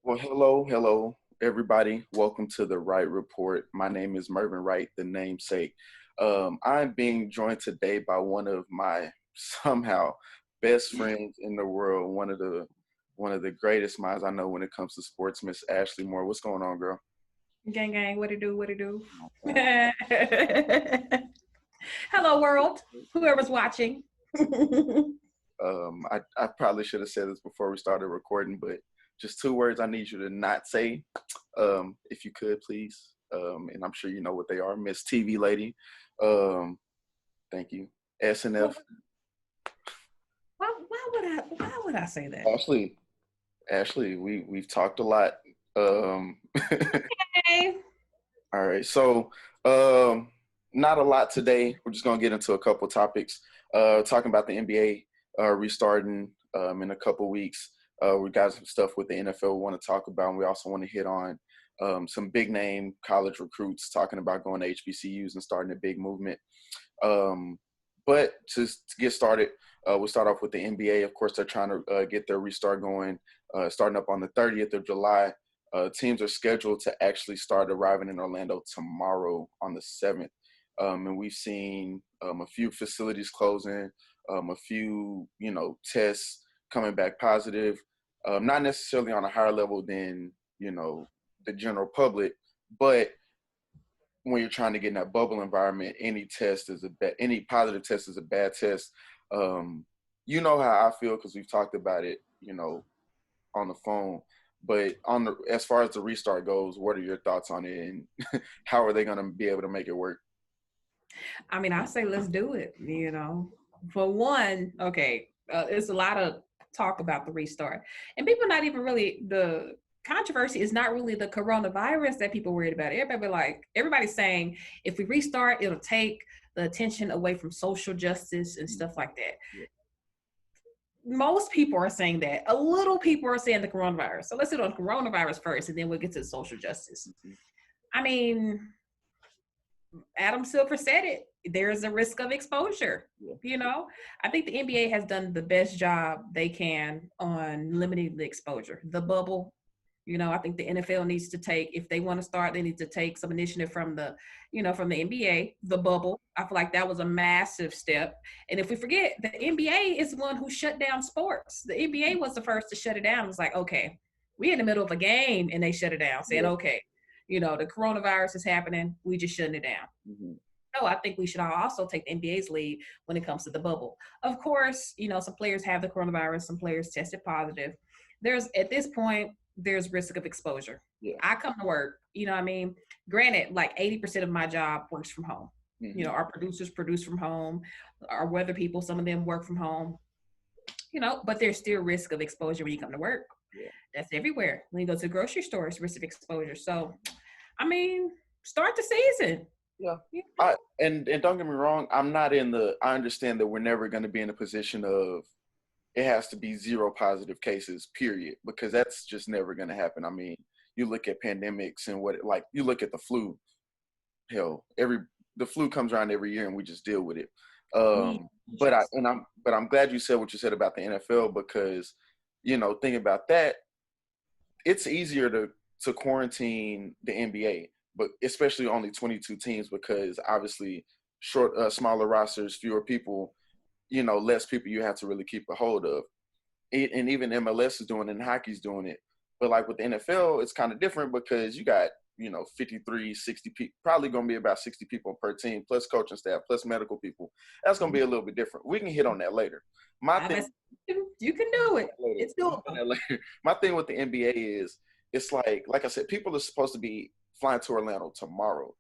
Well, hello, everybody. Welcome to the Wright Report. My name is Mervin Wright, the namesake. I'm being joined today by one of my somehow best friends in the world, one of the greatest minds I know when it comes to sports, Miss Ashley Moore. What's going on, girl? Gang, gang, what it do, what it do. Hello, world, whoever's watching. I probably should have said this before we started recording, but just two words I need you to not say, if you could, please. And I'm sure you know what they are, Miss TV Lady. Um, Thank you. Well, SNF. why would I say that? Ashley. Ashley, we've talked a lot. Um, Hey. all right. So not a lot today. We're just gonna get into a couple topics. Talking about the NBA restarting in a couple weeks. We got some stuff with the NFL we want to talk about, and we also want to hit on some big name college recruits talking about going to HBCUs and starting a big movement. Um, but to get started, we'll start off with the NBA. Of course, they're trying to get their restart going, starting up on the 30th of July. Teams are scheduled to actually start arriving in Orlando tomorrow on the 7th. And we've seen a few facilities closing, a few, tests coming back positive, not necessarily on a higher level than, the general public, but when you're trying to get in that bubble environment, any positive test is a bad test. You know how I feel because we've talked about it, on the phone. But as far as the restart goes, what are your thoughts on it, and how are they going to be able to make it work? I mean, I say let's do it. For one, okay, it's a lot of talk about the restart. And people not even really, the controversy is not really the coronavirus that people worried about. Everybody's saying if we restart, it'll take the attention away from social justice and stuff like that. Yeah. Most people are saying that. A little people are saying the coronavirus. So let's hit on coronavirus first, and then we'll get to the social justice. Mhm. I mean, Adam Silver said it. There's a risk of exposure. Yeah. I think the NBA has done the best job they can on limiting the exposure. The bubble, I think the NFL needs to take, if they want to start, they need to take some initiative from the NBA, the bubble. I feel like that was a massive step. And if we forget, the NBA is the one who shut down sports. The NBA was the first to shut it down. It was like, okay, we're in the middle of a game and they shut it down, saying, Yeah. okay, the coronavirus is happening. We just shutting it down. Mm-hmm. No, I think we should also take the NBA's lead when it comes to the bubble. Of course, some players have the coronavirus, some players tested positive. At this point, there's risk of exposure. Yeah. I come to work, what I mean? Granted, like 80% of my job works from home. Mm-hmm. Our producers produce from home, our weather people, some of them work from home, but there's still risk of exposure when you come to work. Yeah. That's everywhere. When you go to the grocery store, it's risk of exposure. So, I mean, start the season. Yeah. And don't get me wrong, I understand that we're never going to be in a position of it has to be zero positive cases, period, because that's just never going to happen. I mean, you look at pandemics and you look at the flu. Hell, the flu comes around every year and we just deal with it. But I'm glad you said what you said about the NFL because, thinking about that, it's easier to quarantine the NBA, but especially only 22 teams because obviously smaller rosters, fewer people, less people you have to really keep a hold of. And even MLS is doing it and hockey's doing it. But like with the NFL, it's kind of different because you got, 53, 60 people, probably going to be about 60 people per team, plus coaching staff, plus medical people. That's going to be a little bit different. We can hit on that later. You can do it. It's doable. My thing with the NBA is it's like I said, people are supposed to be flying to Orlando tomorrow.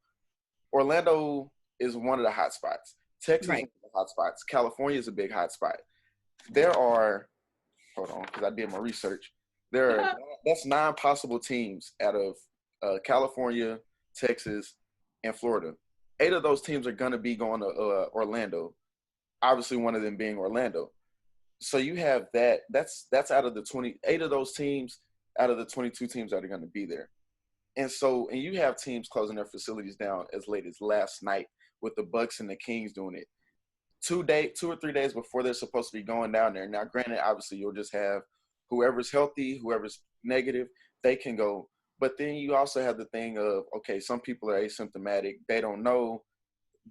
Orlando is one of the hot spots. Texas Right. is one of the hot spots. California is a big hot spot. There are, hold on, because I did my research. That's 9 possible teams out of California, Texas, and Florida. 8 of those teams are going to be going to Orlando. Obviously, one of them being Orlando. So you have that. That's out of the 28 of those teams out of the 22 teams that are going to be there. And you have teams closing their facilities down as late as last night with the Bucks and the Kings doing it 2 or 3 days before they're supposed to be going down there. Now, granted, obviously you'll just have Whoever's healthy, whoever's negative, they can go. But then you also have the thing of, okay, some people are asymptomatic. They don't know.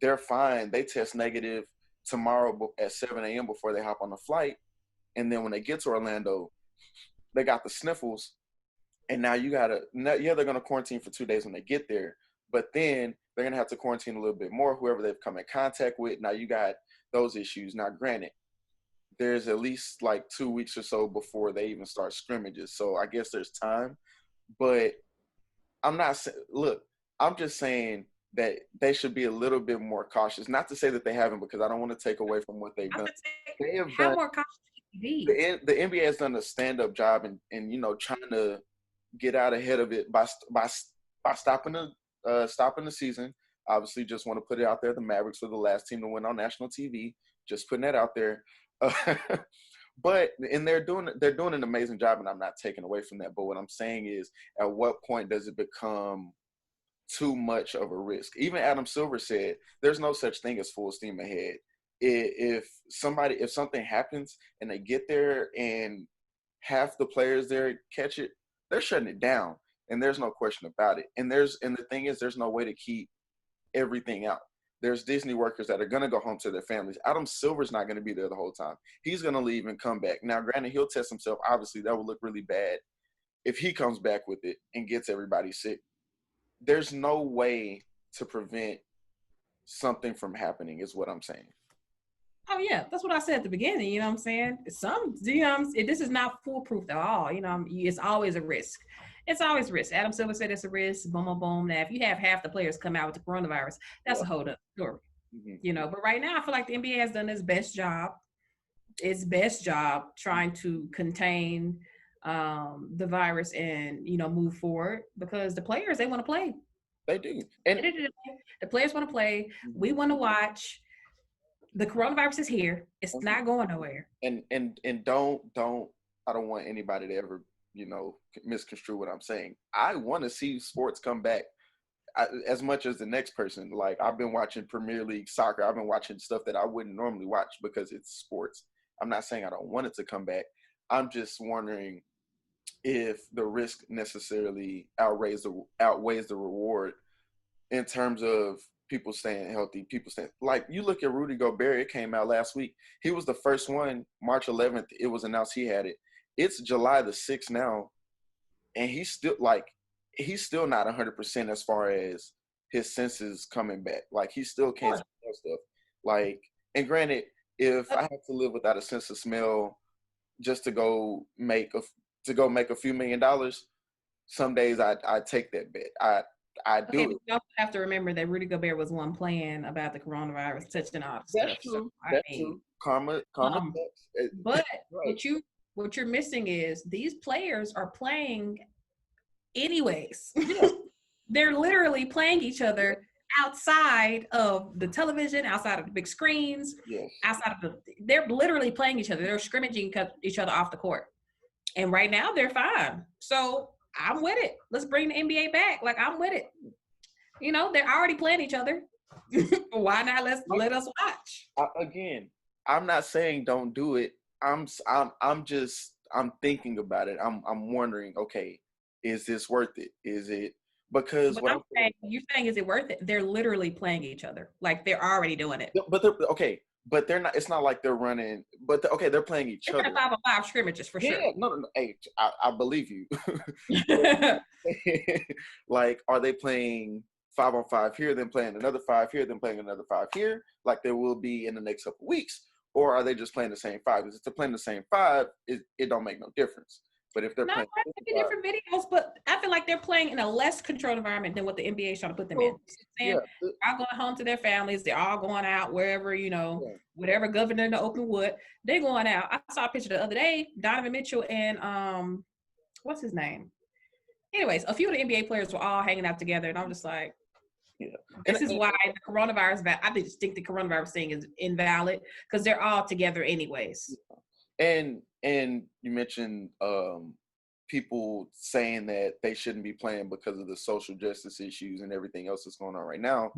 They're fine. They test negative tomorrow at 7 a.m. before they hop on the flight. And then when they get to Orlando, they got the sniffles. And now you got to, yeah, they're going to quarantine for 2 days when they get there. But then they're going to have to quarantine a little bit more, whoever they've come in contact with. Now you got those issues. Now, granted, there's at least like 2 weeks or so before they even start scrimmages. So I guess there's time. But I'm not, look, I'm just saying that they should be a little bit more cautious. Not to say that they haven't, because I don't want to take away from what they've done. They have how done, more cautious can you be? the NBA has done a stand-up job and trying to get out ahead of it by stopping the season. Obviously, just want to put it out there. The Mavericks were the last team to win on national TV. Just putting that out there. But they're doing an amazing job, and I'm not taking away from that. But what I'm saying is, at what point does it become too much of a risk? Even Adam Silver said there's no such thing as full steam ahead. If something happens and they get there and half the players there catch it, they're shutting it down, and there's no question about it. And the thing is, there's no way to keep everything out. There's Disney workers that are going to go home to their families. Adam Silver's not going to be there the whole time. He's going to leave and come back. Now, granted, he'll test himself. Obviously, that would look really bad if he comes back with it and gets everybody sick. There's no way to prevent something from happening, is what I'm saying. Oh yeah, that's what I said at the beginning. You know what I'm saying? This is not foolproof at all. It's always a risk. It's always a risk. Adam Silver said it's a risk. Boom, boom, boom. Now, if you have half the players come out with the coronavirus, that's a whole other story. Mm-hmm. But right now, I feel like the NBA has done its best job trying to contain the virus and move forward, because the players, they want to play. They do, and the players want to play. We want to watch. The coronavirus is here. It's not going nowhere. And don't I don't want anybody to ever misconstrue what I'm saying. I want to see sports come back as much as the next person. Like, I've been watching Premier League soccer. I've been watching stuff that I wouldn't normally watch because it's sports. I'm not saying I don't want it to come back. I'm just wondering if the risk necessarily outweighs the reward in terms of people staying healthy, people staying, like, you look at Rudy Gobert, it came out last week. He was the first one, March 11th, it was announced he had it. It's July the 6th now, and he's still not 100% as far as his senses coming back. Like, he still can't smell stuff. Like, and granted, if I have to live without a sense of smell just to go make a few $1 million, some days I take that bet. I do. Okay, you also have to remember that Rudy Gobert was one playing about the coronavirus, touching all the That's stuff. true. That's true. Karma. But right. what you're missing is these players are playing anyways. Yeah. They're literally playing each other outside of the television, outside of the big screens, they're literally playing each other. They're scrimmaging each other off the court. And right now they're fine. So I'm with it. Let's bring the NBA back. Like, I'm with it. They're already playing each other. Why not? Let us watch. Again, I'm not saying don't do it. I'm thinking about it. I'm wondering, okay, is this worth it? Is it because you're saying is it worth it? They're literally playing each other. Like, they're already doing it. But they're not. It's not like they're running. But they're playing each other. 5-on-5 scrimmages for sure. Yeah, no. Hey, I believe you. Like, are they playing 5-on-5 here, then playing another 5 here, then playing another 5 here, like there will be in the next couple of weeks, or are they just playing the same 5? Because if they're playing the same 5, it don't make no difference. But if they're playing different videos, but I feel like they're playing in a less controlled environment than what the NBA is trying to put them in. They're all going home to their families. They're all going out wherever, whatever governor in the open wood, they're going out. I saw a picture the other day, Donovan Mitchell and what's his name? Anyways, a few of the NBA players were all hanging out together, and I'm just like, this is why the coronavirus, I just think the coronavirus thing is invalid, because they're all together anyways. And you mentioned people saying that they shouldn't be playing because of the social justice issues and everything else that's going on right now.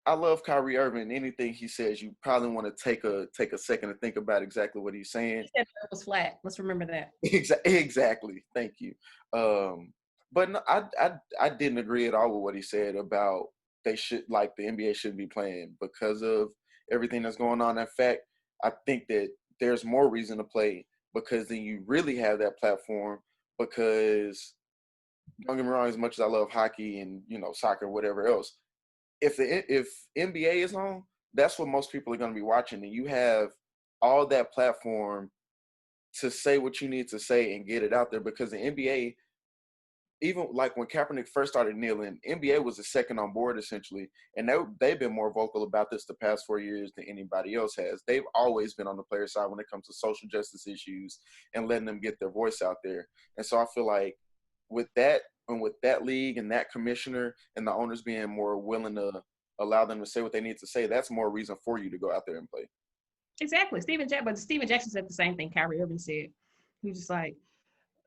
I love Kyrie Irving. Anything he says, you probably want to take a second to think about exactly what he's saying. He said the earth was flat. Let's remember that. Exactly. Thank you. But no, I didn't agree at all with what he said about they should like the NBA shouldn't be playing because of everything that's going on. In fact, I think that there's more reason to play because then you really have that platform. Because don't get me wrong, as much as I love hockey and soccer, whatever else, if NBA is on, that's what most people are going to be watching, and you have all that platform to say what you need to say and get it out there. Because the NBA, even like when Kaepernick first started kneeling, NBA was the second on board essentially, and they've been more vocal about this the past 4 years than anybody else has. They've always been on the player side when it comes to social justice issues and letting them get their voice out there. And so I feel like with that and with that league and that commissioner and the owners being more willing to allow them to say what they need to say, that's more reason for you to go out there and play. Exactly. But Steven Jackson said the same thing Kyrie Irving said. He was just like,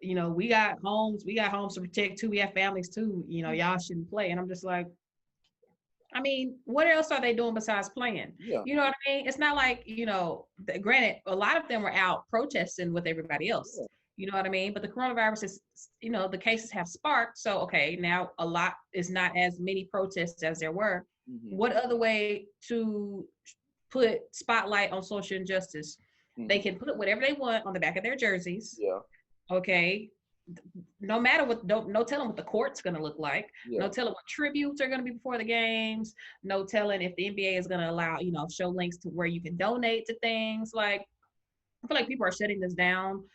we got homes to protect too. We have families too. Y'all shouldn't play. And I'm just like, I mean, what else are they doing besides playing? Yeah. You know what I mean? It's not like, granted, a lot of them were out protesting with everybody else. Yeah. You know what I mean? But the coronavirus is, the cases have sparked. So, okay, now a lot is not as many protests as there were. Mm-hmm. What other way to put spotlight on social injustice? Mm-hmm. They can put whatever they want on the back of their jerseys. Yeah. Okay. No matter what, no telling what the court's going to look like. Yeah. No telling what tributes are going to be before the games. No telling if the NBA is going to allow, show links to where you can donate to things. Like, I feel like people are shutting this down.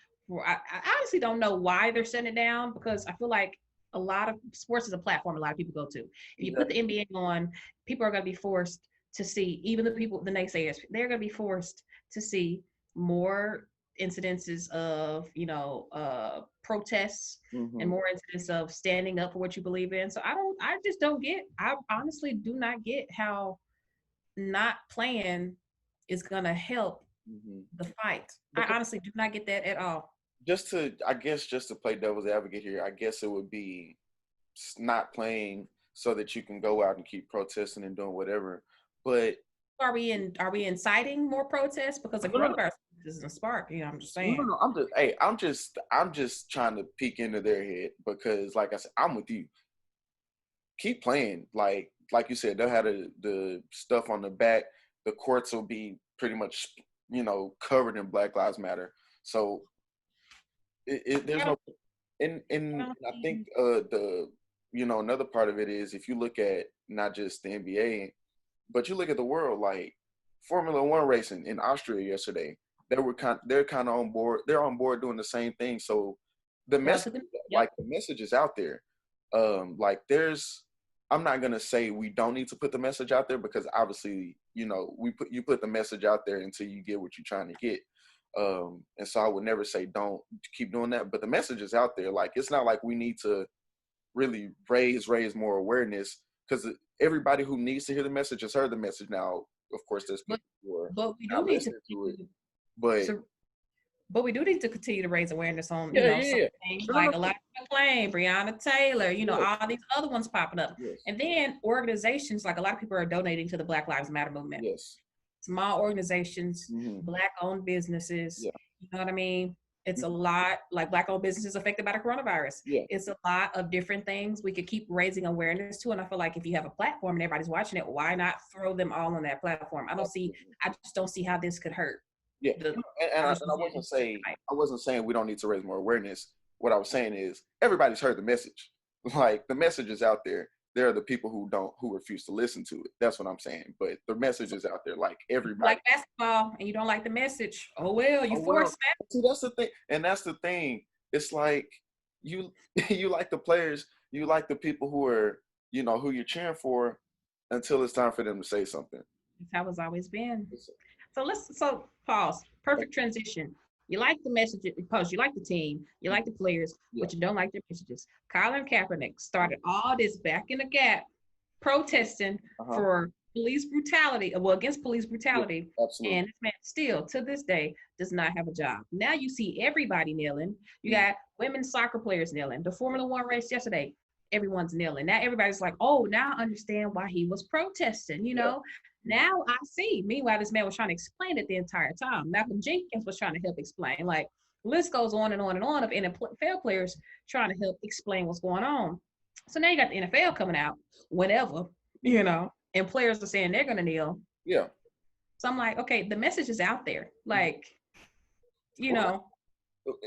I honestly don't know why they're shutting it down, because I feel like a lot of sports is a platform a lot of people go to. If you put the NBA on, people are going to be forced to see, even the naysayers, they're going to be forced to see more incidences of protests, mm-hmm. and more incidents of standing up for what you believe in. So I honestly do not get how not playing is gonna help, mm-hmm. the fight. Because I honestly do not get that at all. Just to play devil's advocate here, I guess it would be not playing so that you can go out and keep protesting and doing whatever. But are we inciting more protests because of coronavirus? Isn't a spark, I'm just saying. No, I'm just trying to peek into their head, because like I said, I'm with you. Keep playing, like you said, they'll have the stuff on the back. The courts will be pretty much covered in Black Lives Matter. So there's no, and I think the another part of it is, if you look at not just the NBA, but you look at the world, like Formula One racing in Austria yesterday. They're kind of on board. They're on board doing the same thing. So the message, the message is out there. I'm not gonna say we don't need to put the message out there, because obviously, you put the message out there until you get what you're trying to get. And so I would never say don't keep doing that. But the message is out there. Like, it's not like we need to really raise more awareness, because everybody who needs to hear the message has heard the message. Now, of course, there's people who are but we do need to it. But we do need to continue to raise awareness on, some things, like a lot of McClain, Breonna Taylor, all these other ones popping up. Yes. And then organizations, like a lot of people are donating to the Black Lives Matter movement. Yes. Small organizations, mm-hmm. Black-owned businesses, you know what I mean? It's mm-hmm. a lot, like Black-owned businesses affected by the coronavirus. Yeah. It's a lot of different things we could keep raising awareness to. And I feel like if you have a platform and everybody's watching it, why not throw them all on that platform? I just don't see how this could hurt. Yeah, I wasn't saying we don't need to raise more awareness. What I was saying is, everybody's heard the message. Like, the message is out there. There are the people who refuse to listen to it. That's what I'm saying. But the message is out there. Like, everybody. Like basketball, and you don't like the message. Oh well, you force that. See, that's the thing, and that's the thing. It's like you like the players, you like the people who are who you're cheering for, until it's time for them to say something. That's how it's always been. So pause. Perfect transition. You like the message, you like the team, you like the players, but you don't like their messages. Colin Kaepernick started all this back in the gap, protesting for police brutality, against police brutality. Yeah, absolutely. And this man still, to this day, does not have a job. Now you see everybody kneeling. You got women's soccer players kneeling. The Formula One race yesterday, everyone's kneeling. Now everybody's like, oh, now I understand why he was protesting, you know. Now I see. Meanwhile, this man was trying to explain it the entire time. Malcolm Jenkins was trying to help explain. Like, list goes on and on and on of NFL players trying to help explain what's going on. So now you got the NFL coming out whenever, you know, and players are saying they're going to kneel. Yeah. So I'm like, okay, the message is out there. Like, you know.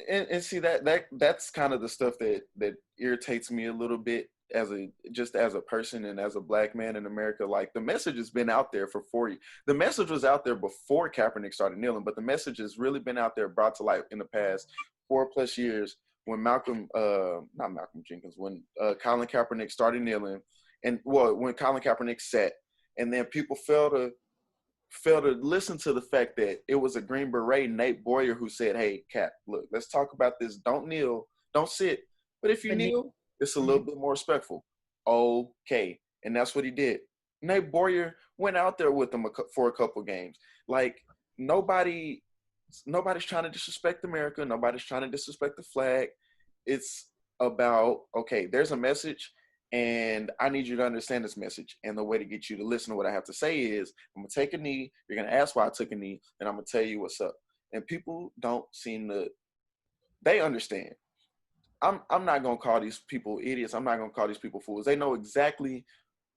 And see that's kind of the stuff that irritates me a little bit as a person and as a black man in America. Like, the message has been out there for 40. The message was out there before Kaepernick started kneeling, but the message has really been out there, brought to light in the past 4+ years when not Malcolm Jenkins, when Colin Kaepernick started kneeling, and when Colin Kaepernick sat, and then people fail to listen to the fact that it was a Green Beret, Nate Boyer, who said, hey, Cap, look, let's talk about this. Don't kneel, don't sit. But if you kneel, it's a little bit more respectful. Okay. And that's what he did. Nate Boyer went out there with them for a couple games. Like, nobody's trying to disrespect America. Nobody's trying to disrespect the flag. It's about, okay, there's a message, and I need you to understand this message. And the way to get you to listen to what I have to say is, I'm going to take a knee. You're going to ask why I took a knee, and I'm going to tell you what's up. And people don't seem to, they understand. I'm not going to call these people idiots. I'm not going to call these people fools. They know exactly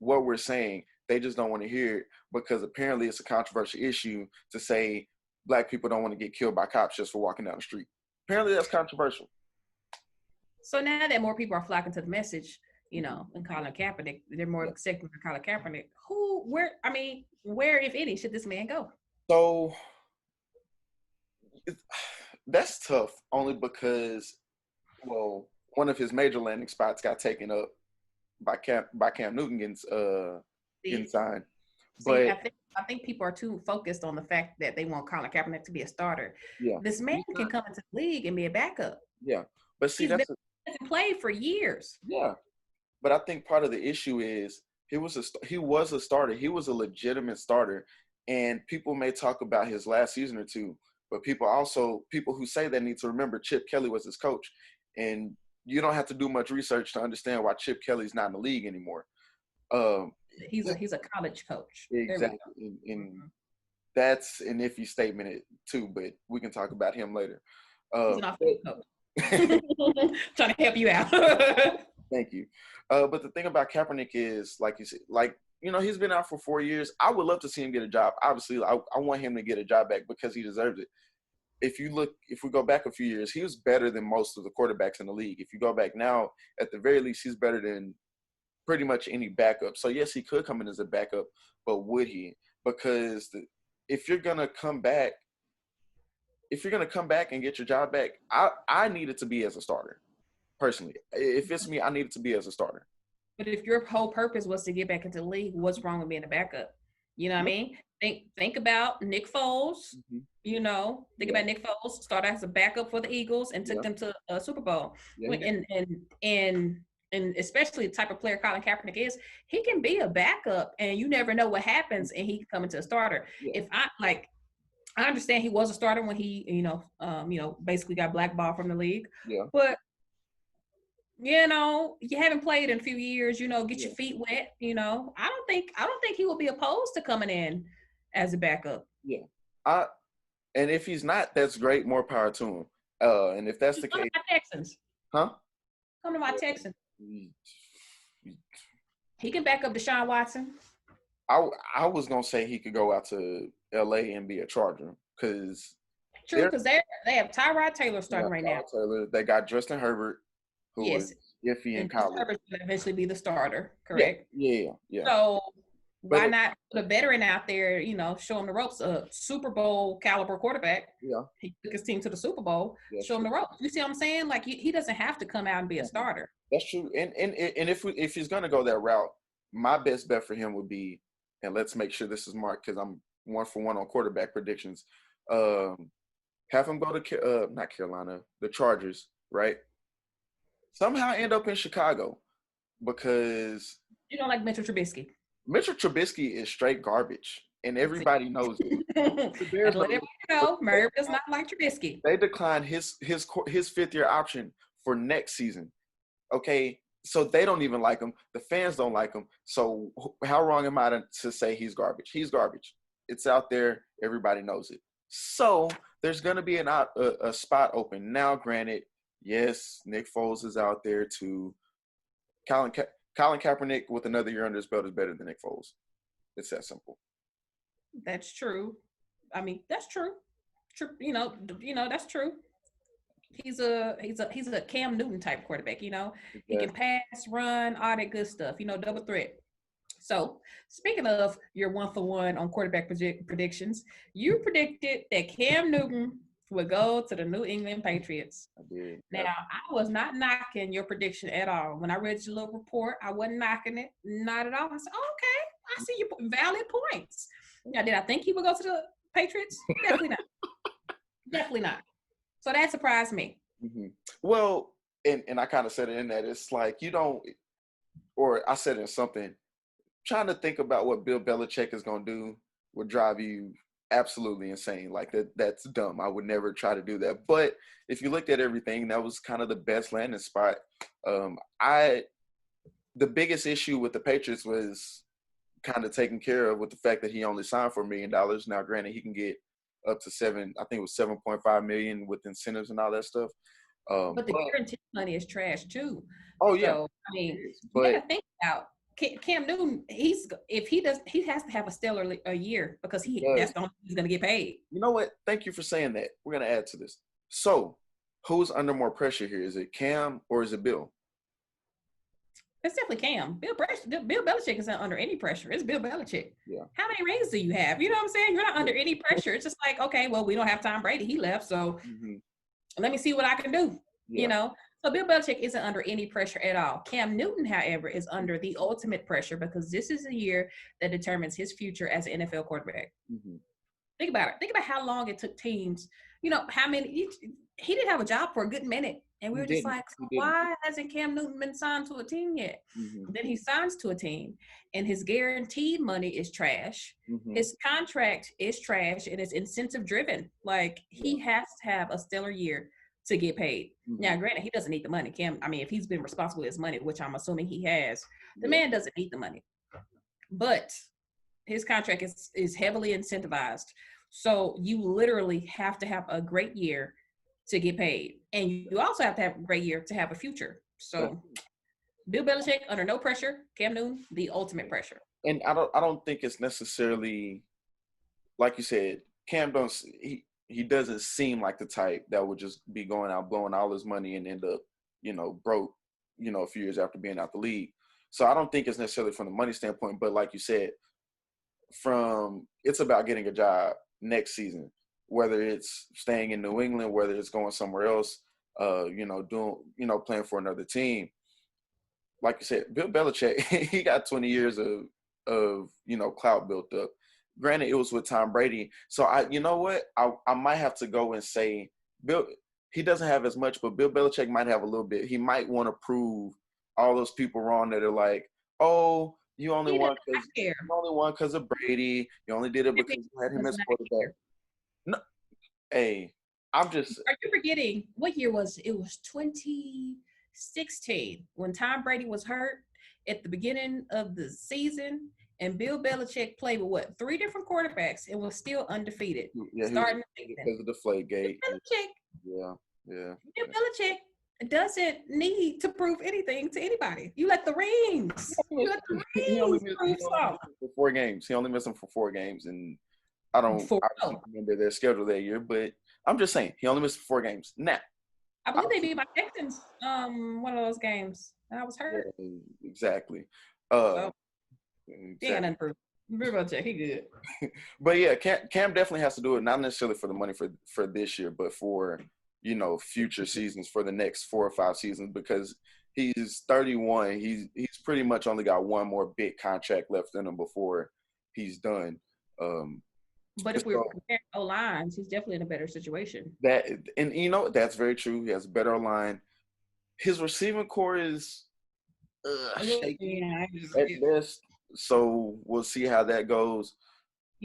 what we're saying. They just don't want to hear it, because apparently it's a controversial issue to say black people don't want to get killed by cops just for walking down the street. Apparently that's controversial. So now that more people are flocking to the message, you know, and Colin Kaepernick, they're more accepting for Colin Kaepernick. Where, if any, should this man go? So that's tough, only because, well, one of his major landing spots got taken up by Cam Newton getting signed. But I think people are too focused on the fact that they want Colin Kaepernick to be a starter. Yeah, this man can come into the league and be a backup. Yeah, but see, he's been played for years. Yeah, but I think part of the issue is he was a starter. He was a legitimate starter, and people may talk about his last season or two, but people who say that need to remember Chip Kelly was his coach, and you don't have to do much research to understand why Chip Kelly's not in the league anymore. He's a college coach. Exactly, and that's an iffy statement too, but we can talk about him later. He's an offensive coach. Trying to help you out. Thank you. But the thing about Kaepernick is, like you said, he's been out for 4 years. I would love to see him get a job. Obviously, I want him to get a job back because he deserves it. If we go back a few years, he was better than most of the quarterbacks in the league. If you go back now, at the very least, he's better than pretty much any backup. So yes, he could come in as a backup, but would he? Because if you're gonna come back and get your job back, I need it to be as a starter. Personally, if it's me, I need it to be as a starter. But if your whole purpose was to get back into the league, what's wrong with being a backup? You know what I mean? Think about Nick Foles. Mm-hmm. You know, think about Nick Foles, started as a backup for the Eagles and took them to a Super Bowl. And especially the type of player Colin Kaepernick is, he can be a backup, and you never know what happens, and he can come into a starter. Yeah. I understand he was a starter when he, basically got blackballed from the league. Yeah. But you haven't played in a few years. Get your feet wet. I don't think he will be opposed to coming in as a backup. Yeah. And if he's not, that's great. More power to him. And if that's the case, my Texans. Huh? Come to my Texans. He can back up Deshaun Watson. I was gonna say he could go out to LA and be a Charger because they have Tyrod Taylor starting right now. Taylor. They got Justin Herbert, who was iffy in college. Herbert will eventually be the starter, correct? Yeah. So why not put a veteran out there? Show him the ropes. A Super Bowl caliber quarterback. Yeah, he took his team to the Super Bowl. Show him the ropes. You see what I'm saying? Like he doesn't have to come out and be a starter. That's true. And if he's gonna go that route, my best bet for him would be, and let's make sure this is marked because I'm 1-for-1 on quarterback predictions. Have him go to not Carolina, the Chargers, right? Somehow end up in Chicago because you don't like Mitchell Trubisky. Mitchell Trubisky is straight garbage, and everybody knows it. Murray does not like Trubisky. They declined his 5th-year option for next season. Okay, So they don't even like him. The fans don't like him. So how wrong am I to say he's garbage? He's garbage. It's out there. Everybody knows it. So there's going to be a spot open. Now, granted, yes, Nick Foles is out there too. Colin Kaepernick with another year under his belt is better than Nick Foles. It's that simple. That's true. I mean, that's true. True. That's true. He's a Cam Newton type quarterback. Exactly. He can pass, run, all that good stuff. Double threat. So, speaking of your 1-for-1 on quarterback predictions, you predicted that Cam Newton would go to the New England Patriots. I did. Now, I was not knocking your prediction at all. When I read your little report, I wasn't knocking it. Not at all. I said, okay, I see your valid points. Now, did I think he would go to the Patriots? Definitely not. Definitely not. So that surprised me. Mm-hmm. Well, and I kind of said it in that it's like you don't, or I said it in something, trying to think about what Bill Belichick is going to do would drive you absolutely insane. Like that's dumb. I would never try to do that. But if you looked at everything, that was kind of the best landing spot. The biggest issue with the Patriots was kind of taken care of with the fact that he only signed for $1 million. Now, granted, he can get up to I think it was 7.5 million with incentives and all that stuff. But the guaranteed money is trash too. Oh yeah. So, I mean, you gotta think about Cam Newton. He has to have a stellar year because that's the only he's gonna get paid. You know what? Thank you for saying that. We're gonna add to this. So, who's under more pressure here? Is it Cam or is it Bill? It's definitely Cam. Bill Belichick isn't under any pressure. It's Bill Belichick. Yeah. How many rings do you have? You know what I'm saying? You're not under any pressure. It's just like, okay, well, we don't have Tom Brady. He left, so let me see what I can do. Yeah. So Bill Belichick isn't under any pressure at all. Cam Newton, however, is under the ultimate pressure because this is a year that determines his future as an NFL quarterback. Mm-hmm. Think about it. Think about how long it took teams. How many he didn't have a job for a good minute. And we were just like, why hasn't Cam Newton been signed to a team yet? Mm-hmm. Then he signs to a team, and his guaranteed money is trash. Mm-hmm. His contract is trash, and it's incentive-driven. Like, he has to have a stellar year to get paid. Mm-hmm. Now, granted, he doesn't need the money. Cam, I mean, if he's been responsible for his money, which I'm assuming he has, the man doesn't need the money. But his contract is heavily incentivized. So you literally have to have a great year to get paid. And you also have to have a great year to have a future. So Bill Belichick under no pressure, Cam Newton, the ultimate pressure. And I don't think it's necessarily, like you said, Cam he doesn't seem like the type that would just be going out blowing all his money and end up, broke, a few years after being out the league. So I don't think it's necessarily from the money standpoint, but like you said, it's about getting a job next season. Whether it's staying in New England, whether it's going somewhere else, playing for another team. Like you said, Bill Belichick, he got 20 years of clout built up. Granted, it was with Tom Brady. So I might have to go and say Bill, he doesn't have as much, but Bill Belichick might have a little bit. He might want to prove all those people wrong that are like, oh, you only won because of Brady. You only did it because you had him as quarterback. No, hey, I'm just. Are you forgetting what year was it? It was 2016 when Tom Brady was hurt at the beginning of the season, and Bill Belichick played with 3 different quarterbacks and was still undefeated. Yeah, starting because of the Deflategate. Yeah. Bill Belichick doesn't need to prove anything to anybody. You let the rings. He only missed for 4 games. He only missed them for 4 games, and I don't remember their schedule that year, but I'm just saying he only missed 4 games. Now, I believe they beat my Texans one of those games, and I was hurt. Yeah, exactly. He ain't nothing proof. He good. But yeah, Cam definitely has to do it, not necessarily for the money for this year, but for future seasons, for the next 4 or 5 seasons, because he's 31. He's pretty much only got one more big contract left in him before he's done. But if we're comparing O-lines, he's definitely in a better situation. That's very true. He has a better line. His receiving core is shaky at best. So we'll see how that goes.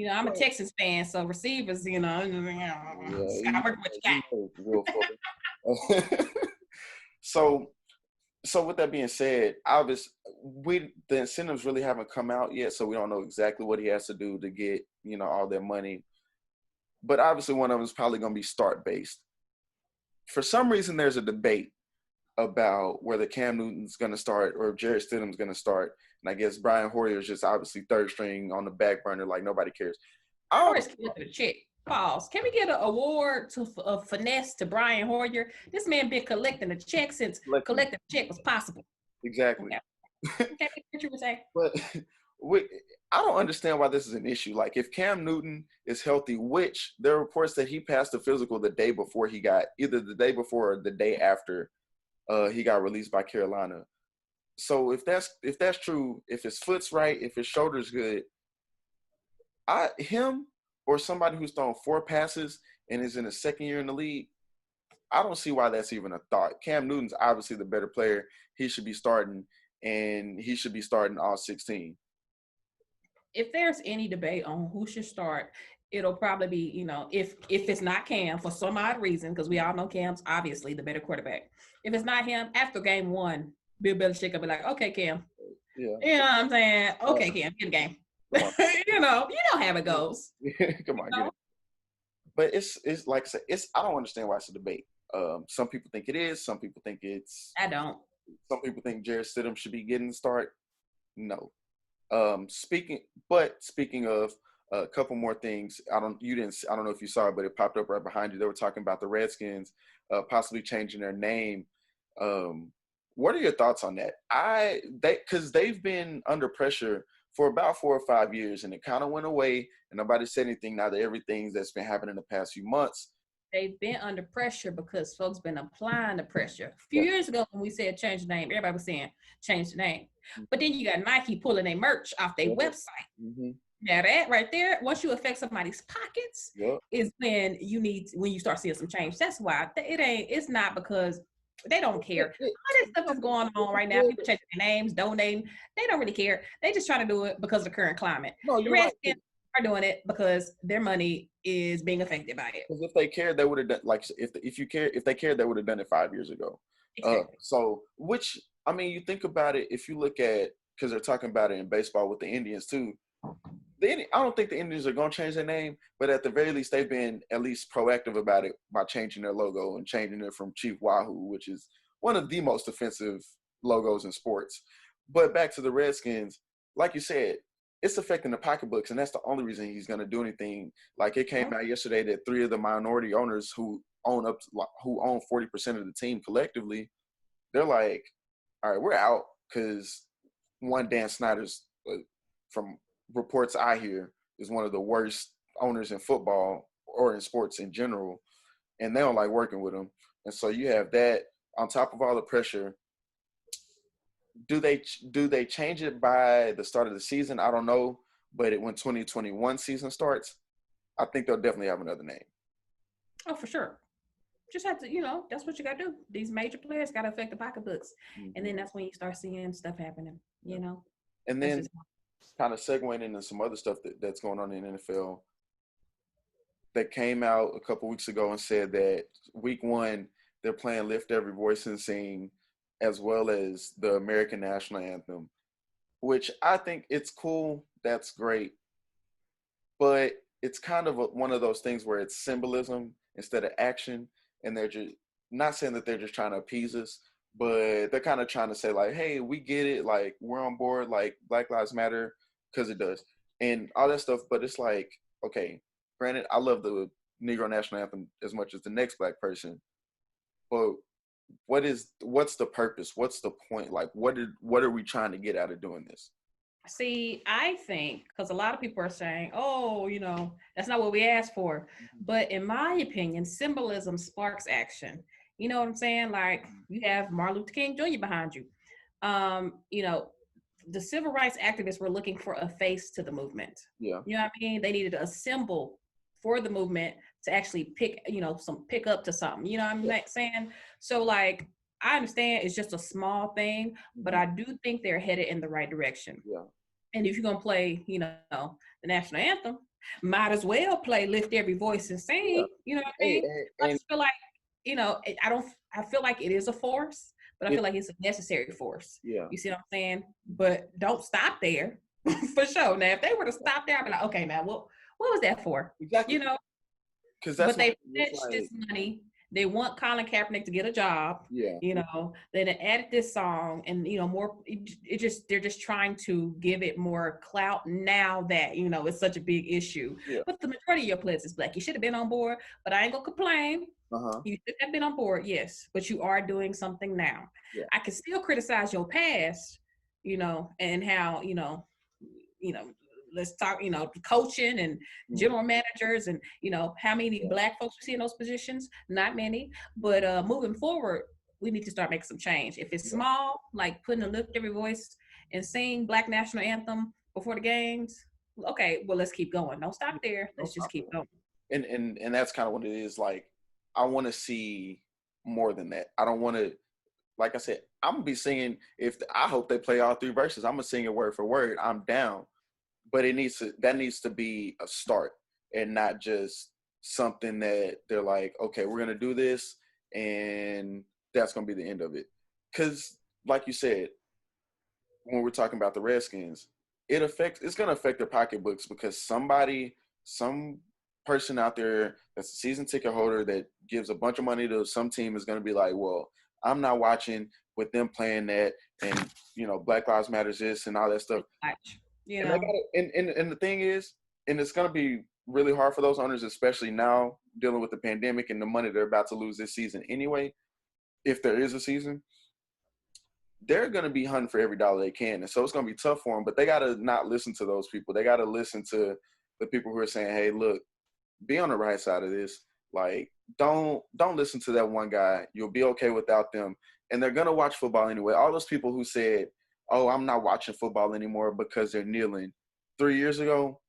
I'm a Texans fan, so receivers, So So with that being said, obviously the incentives really haven't come out yet, so we don't know exactly what he has to do to get, all their money. But obviously one of them is probably going to be start based. For some reason, there's a debate about whether Cam Newton's going to start or Jarrett Stidham's going to start. And I guess Brian Hoyer is just obviously third string on the back burner, like nobody cares. Hoyer's collecting a check. Pause. Can we get an award to finesse to Brian Hoyer? This man been collecting a check since collecting a check was possible. Exactly. Okay, what you were saying? But I don't understand why this is an issue. Like, if Cam Newton is healthy, which there are reports that he passed the physical the day before either the day before or the day after he got released by Carolina. So if that's true, if his foot's right, if his shoulder's good, him or somebody who's thrown 4 passes and is in his second year in the league, I don't see why that's even a thought. Cam Newton's obviously the better player. He should be starting, and he should be starting all 16. If there's any debate on who should start, it'll probably be, if it's not Cam for some odd reason, because we all know Cam's obviously the better quarterback. If it's not him, after game 1, Bill Belichick will be like, okay, Cam. Yeah. You know what I'm saying? Okay, Cam, get a game. you know how it goes. Come on, get it. But it's like I said, I don't understand why it's a debate. Some people think it is. Some people think it's. I don't. Some people think Jarrett Stidham should be getting the start. No. Speaking of a couple more things, I don't know if you saw it, but it popped up right behind you. They were talking about the Redskins possibly changing their name. What are your thoughts on that? Because they've been under pressure for about 4 or 5 years, and it kind of went away, and nobody said anything. Now that everything that's been happening in the past few months, they've been under pressure because folks been applying the pressure. A few years ago, when we said change the name, everybody was saying change the name. But then you got Nike pulling their merch off their website. Mm-hmm. Now that right there, once you affect somebody's pockets, is when you start seeing some change. That's why it's not because they don't care. All this stuff is going on right now. People changing their names, donating. They don't really care. They just trying to do it because of the current climate. No, the Redskins are doing it because their money is being affected by it. Because if they cared, they would have done. Like, if they cared, they would have done it 5 years ago. Exactly. You think about it. If you look at, because they're talking about it in baseball with the Indians too. I don't think the Indians are going to change their name, but at the very least, they've been at least proactive about it by changing their logo and changing it from Chief Wahoo, which is one of the most offensive logos in sports. But back to the Redskins, like you said, it's affecting the pocketbooks, and that's the only reason he's going to do anything. Like, it came out yesterday that 3 of the minority owners who own 40% of the team collectively, they're like, all right, we're out, because one, Dan Snyder's, from reports I hear, is one of the worst owners in football or in sports in general, and they don't like working with him. And so you have that on top of all the pressure. Do they change it by the start of the season? I don't know, but when 2021 season starts, I think they'll definitely have another name. Oh, for sure. Just have to, that's what you got to do. These major players got to affect the pocketbooks, and then that's when you start seeing stuff happening. And then, kind of segueing into some other stuff that's going on in the NFL, that came out a couple weeks ago and said that week 1 they're playing Lift Every Voice and Sing, as well as the American National Anthem, which I think it's cool. That's great. But it's kind of one of those things where it's symbolism instead of action. And they're just not saying that they're just trying to appease us, but they're kind of trying to say, like, hey, we get it. Like, we're on board. Like, Black Lives Matter, because it does. And all that stuff. But it's like, okay, granted, I love the Negro National Anthem as much as the next Black person. But what's the purpose? What's the point? Like, what are we trying to get out of doing this? See, I think, because a lot of people are saying, oh, that's not what we asked for. But in my opinion, symbolism sparks action. You know what I'm saying? Like, you have Martin Luther King Jr. behind you. The civil rights activists were looking for a face to the movement. Yeah. You know what I mean? They needed a symbol for the movement to actually pick up to something. You know what I'm saying? So, like, I understand it's just a small thing, but I do think they're headed in the right direction. Yeah. And if you're going to play, the national anthem, might as well play Lift Every Voice and Sing. Yeah. You know what I mean? I just feel like, I feel like it is a force, but I feel like it's a necessary force. Yeah. You see what I'm saying? But don't stop there for sure. Now, if they were to stop there, I'd be like, okay, now what was that for? Exactly. You know, Because that's but what they it's fetched like. this money. They want Colin Kaepernick to get a job. Yeah. You know, then they added this song, and more. It just they're just trying to give it more clout now that it's such a big issue. Yeah. But the majority of your players is black. You should have been on board, but I ain't gonna complain. You should have been on board, yes, but you are doing something now. Yeah. I can still criticize your past, and how let's talk, coaching and general managers and, how many black folks you see in those positions? Not many. But moving forward, we need to start making some change. If it's small, like putting a lift every voice and sing Black National Anthem before the games, okay, well, let's keep going. Don't stop there. Let's just keep going. And that's kind of what it is. Like, I want to see more than that. I don't want to, like I said, I'm gonna be singing. I hope they play all 3 verses, I'm gonna sing it word for word. I'm down. But that needs to be a start and not just something that they're like, okay, we're gonna do this and that's gonna be the end of it. Because, like you said, when we're talking about the Redskins, it's gonna affect their pocketbooks because some person out there that's a season ticket holder that gives a bunch of money to some team is gonna be like, well, I'm not watching with them playing that, and Black Lives Matters this and all that stuff. And the thing is, and it's going to be really hard for those owners, especially now dealing with the pandemic and the money they're about to lose this season anyway. If there is a season, they're going to be hunting for every dollar they can. And so it's going to be tough for them, but they got to not listen to those people. They got to listen to the people who are saying, hey, look, be on the right side of this. Like, don't listen to that one guy. You'll be okay without them. And they're going to watch football anyway. All those people who said, oh, I'm not watching football anymore because they're kneeling. 3 years ago,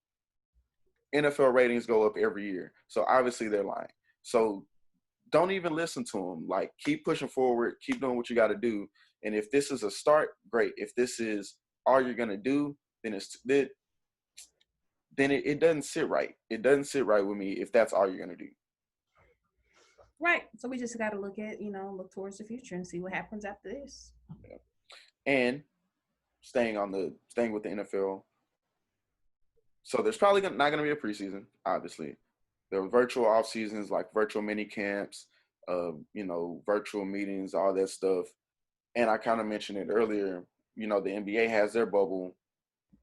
NFL ratings go up every year. So obviously they're lying. So don't even listen to them. Like, keep pushing forward. Keep doing what you got to do. And if this is a start, great. If this is all you're going to do, then it doesn't sit right. It doesn't sit right with me if that's all you're going to do. Right. So we just got to look towards the future and see what happens after this. Yeah. And staying with the NFL. So there's probably not going to be a preseason, obviously. There were virtual off seasons, like virtual mini camps, virtual meetings, all that stuff. And I kind of mentioned it earlier, the NBA has their bubble,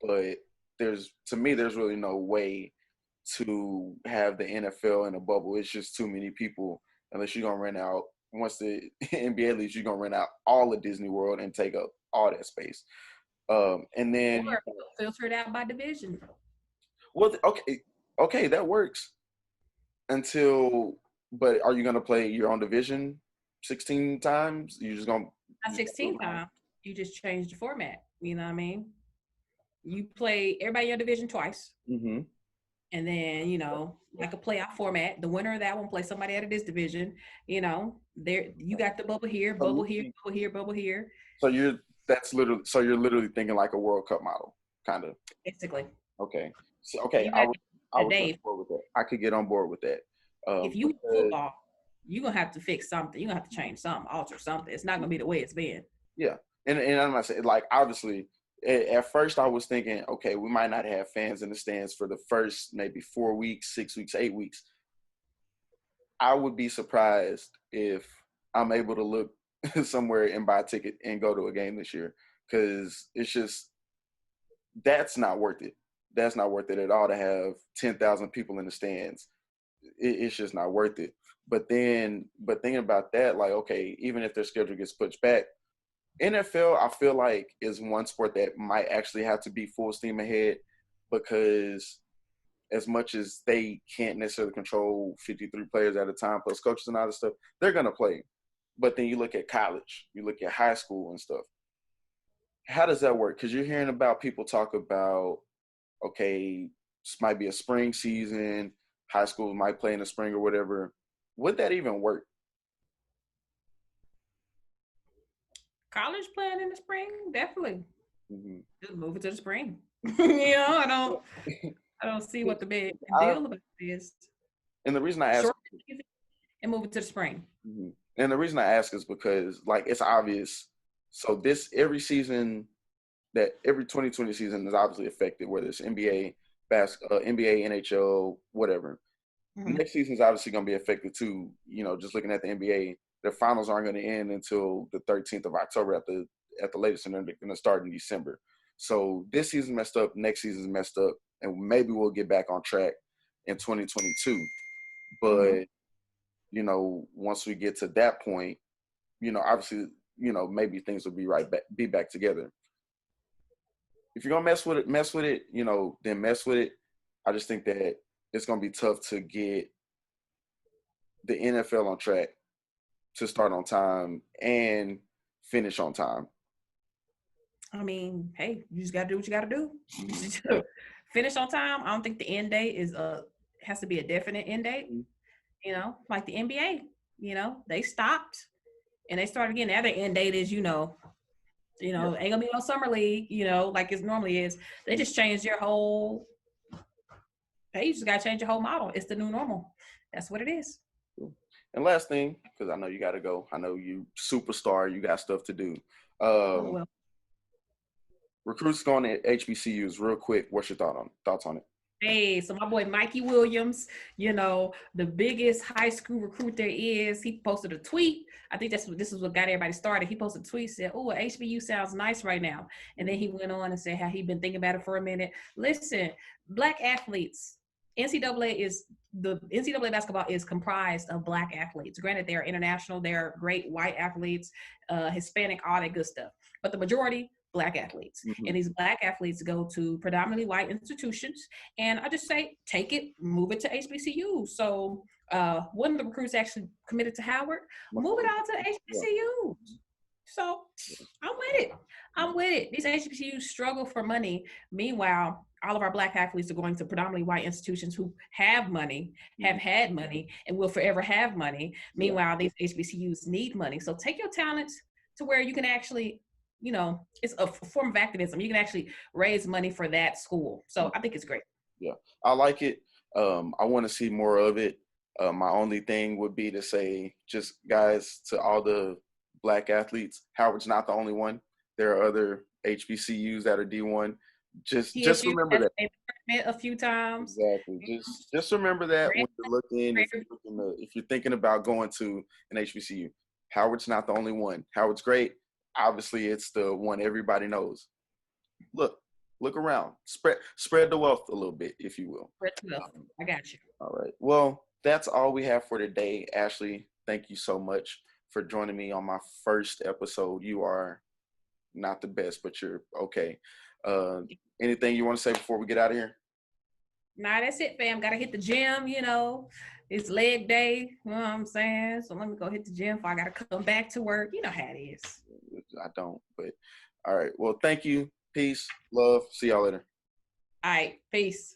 but there's really no way to have the NFL in a bubble. It's just too many people, unless you're going to rent out, once the NBA leaves, you're going to rent out all of Disney World and take up all that space. And then filter it out by division. Well, okay, that works. But are you going to play your own division 16 times? You just going to not 16 times. You just change the format. You know what I mean? You play everybody in your division twice. Mm-hmm. And then, like a playoff format, the winner of that one plays somebody out of this division. There you got the bubble here, bubble here, bubble here, bubble here. So you're literally thinking like a World Cup model, kind of. Basically. Okay. So, okay, I would get on board with that. I could get on board with that. If you football, you're gonna have to fix something. You're gonna have to change something, alter something. It's not gonna be the way it's been. Yeah, and I'm not saying, like, obviously. At first, I was thinking, okay, we might not have fans in the stands for the first maybe 4 weeks, 6 weeks, 8 weeks. I would be surprised if I'm able to look somewhere and buy a ticket and go to a game this year, because it's just, that's not worth it. That's not worth it at all to have 10,000 people in the stands. It's just not worth it. But thinking about that, like, okay, even if their schedule gets pushed back, NFL, I feel like, is one sport that might actually have to be full steam ahead, because as much as they can't necessarily control 53 players at a time plus coaches and all this stuff, they're going to play. But then you look at college, you look at high school and stuff. How does that work? Because you're hearing about people talk about, okay, this might be a spring season, high schools might play in the spring or whatever. Would that even work? College playing in the spring, definitely. Mm-hmm. Just move it to the spring. I don't see what the big deal about this. And the reason I ask, and move it to the spring. Mm-hmm. And the reason I ask is because, like, it's obvious. So this every season that every 2020 season is obviously affected, whether it's NBA, NBA, NHL, whatever. Mhm. Next season is obviously going to be affected too. You know, just looking at the NBA, the finals aren't going to end until the 13th of October at the latest, and they're going to start in December. So this season messed up, next season's messed up, and maybe we'll get back on track in 2022. Mhm. But you know, once we get to that point, you know, obviously, you know, maybe things will be back together. If you're gonna mess with it, you know, then mess with it. I just think that it's gonna be tough to get the NFL on track to start on time and finish on time. I mean, hey, you just gotta do what you gotta do. Yeah. Finish on time. I don't think the end date has to be a definite end date. Mhm. You know, like the NBA. You know, they stopped and they started again. Now their end date is, Yeah. ain't gonna be no summer league. Like it normally is. They just changed your whole. Hey, you just gotta change your whole model. It's the new normal. That's what it is. Cool. And last thing, because I know you got to go. I know you superstar. You got stuff to do. Oh Um, well. Recruits going to HBCUs real quick. What's your thoughts on it? Hey, so my boy Mikey Williams, the biggest high school recruit there is, he posted a tweet. I think this is what got everybody started. He posted a tweet, said, "Oh, HBU sounds nice right now." And then he went on and said how he'd been thinking about it for a minute. Listen, Black athletes, NCAA basketball is comprised of Black athletes. Granted, they are international, they're great white athletes, Hispanic, all that good stuff. But the majority, Black athletes. Mm-hmm. And these Black athletes go to predominantly white institutions. And I just say, take it, move it to HBCU. So one of the recruits actually committed to Howard, move it all to Yeah. HBCU. So I'm with it. I'm with it. These HBCUs struggle for money. Meanwhile, all of our Black athletes are going to predominantly white institutions who have money, have Mhm. had money, and will forever have money. Yeah. Meanwhile, these HBCUs need money. So take your talents to where you can actually, it's a form of activism. You can actually raise money for that school. So I think it's great. Yeah, I like it. I want to see more of it. My only thing would be to say, just guys, to all the Black athletes, Howard's not the only one. There are other HBCUs that are D1. Just TSU remember has that. made a few times. Exactly. Just remember that when Grant- you're looking, if you're thinking about going to an HBCU, Howard's not the only one. Howard's great. Obviously, it's the one everybody knows. Look, look around. Spread the wealth a little bit, if you will. I got you. All right. Well, that's all we have for today. Ashley, thank you so much for joining me on my first episode. You are not the best, but you're okay. Uh, Anything you want to say before we get out of here? Nah, that's it, fam. Gotta hit the gym. It's leg day. You know what I'm saying? So let me go hit the gym before I gotta come back to work. You know how it is. I don't, but all right. Well, thank you. Peace, love. See y'all later. All right, peace.